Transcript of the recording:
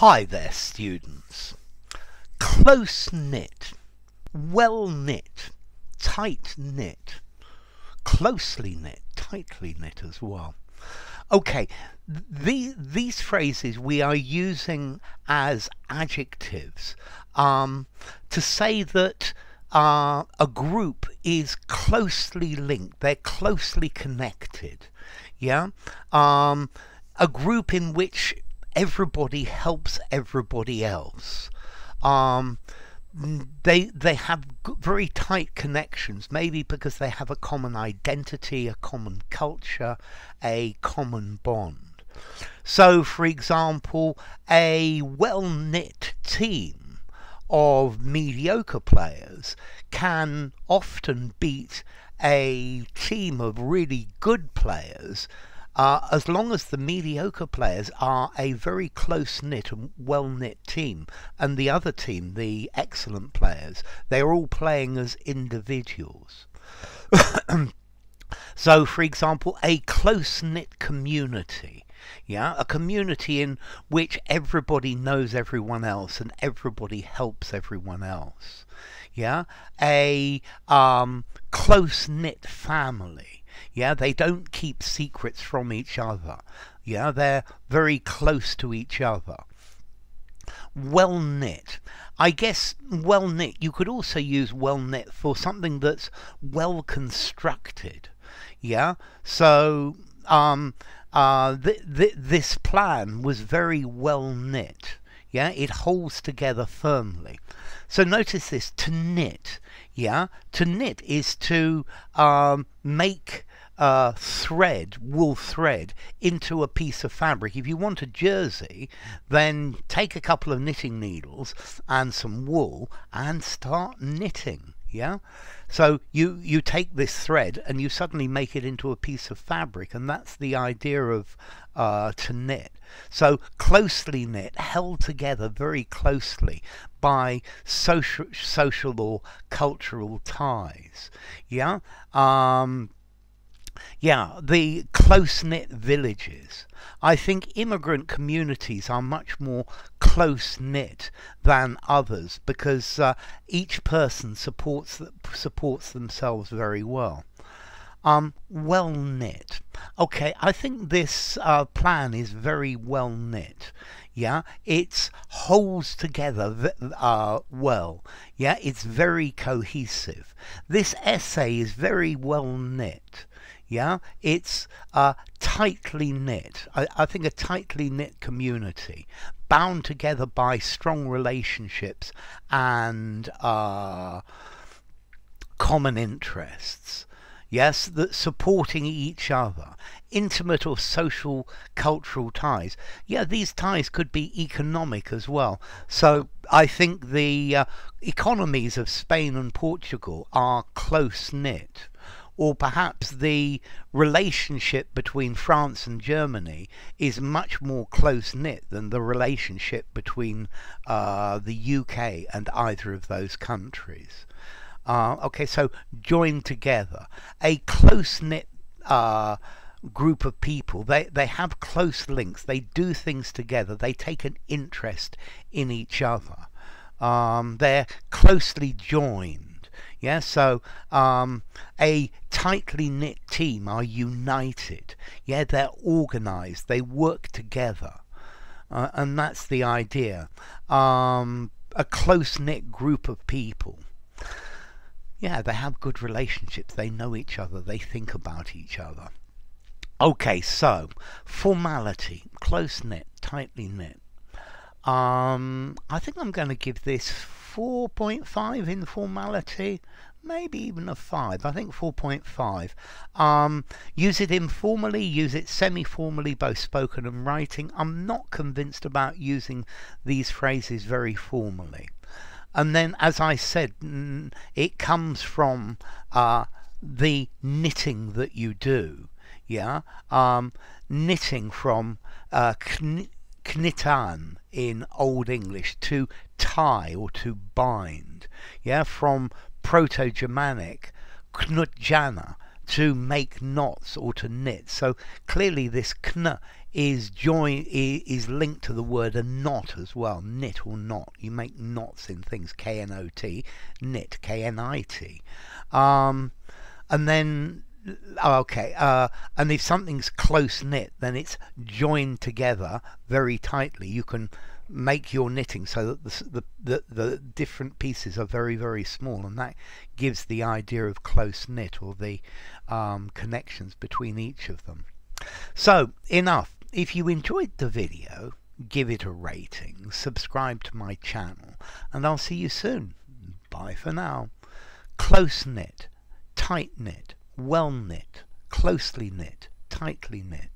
Hi there, students. Close-knit, well-knit, tight-knit, closely knit, tightly knit as well. Okay, these phrases we are using as adjectives to say that a group is closely linked, they're closely connected. Yeah, a group in which everybody helps everybody else. They have very tight connections, maybe because they have a common identity, a common culture, a common bond. So, for example, a well-knit team of mediocre players can often beat a team of really good players as long as the mediocre players are a very close-knit and well-knit team, and the other team, the excellent players, they're all playing as individuals. So, for example, a close-knit community. Yeah, a community in which everybody knows everyone else and everybody helps everyone else. Yeah, a close-knit family. Yeah, they don't keep secrets from each other. Yeah, they're very close to each other. Well-knit. I guess well-knit, you could also use well-knit for something that's well-constructed. Yeah, so this plan was very well-knit. Yeah, it holds together firmly. So notice this, to knit. Yeah, to knit is to make thread, wool thread, into a piece of fabric. If you want a jersey, then take a couple of knitting needles and some wool and start knitting. Yeah, so you take this thread and you suddenly make it into a piece of fabric, and that's the idea of to knit. So closely knit, held together very closely by social or cultural ties. Yeah, yeah, the close-knit villages. I think immigrant communities are much more close-knit than others because each person supports themselves very well. Well-knit. Okay, I think this plan is very well-knit. Yeah, it holds together well. Yeah, it's very cohesive. This essay is very well-knit. Yeah, it's tightly knit. I think a tightly knit community, bound together by strong relationships and common interests. Yes, that supporting each other, intimate or social cultural ties. Yeah, these ties could be economic as well. So I think the economies of Spain and Portugal are close-knit. Or perhaps the relationship between France and Germany is much more close-knit than the relationship between the UK and either of those countries. Okay, so joined together. A close-knit group of people, they have close links, they do things together, they take an interest in each other. They're closely joined. Yeah, so a tightly knit team are united. Yeah, they're organized, they work together. And that's the idea. A close-knit group of people. Yeah, they have good relationships, they know each other, they think about each other. Okay, so formality, close-knit, tightly knit. I think I'm going to give this 4.5 in formality, maybe even a 5. I think 4.5. Use it informally, use it semi-formally, both spoken and writing. I'm not convinced about using these phrases very formally. And then, as I said, it comes from the knitting that you do. Yeah, knitting from knitan in Old English, to tie or to bind. Yeah, from Proto-Germanic knutjana, to make knots or to knit. So clearly this kn is is linked to the word a knot as well. Knit or knot. You make knots in things. K-N-O-T. Knit. K-N-I-T. And then, okay, and if something's close knit, then it's joined together very tightly. You can make your knitting so that the different pieces are very, very small, and that gives the idea of close knit, or the connections between each of them. So, enough. If you enjoyed the video, give it a rating, subscribe to my channel, and I'll see you soon. Bye for now. Close knit, tight knit, well knit, closely knit, tightly knit.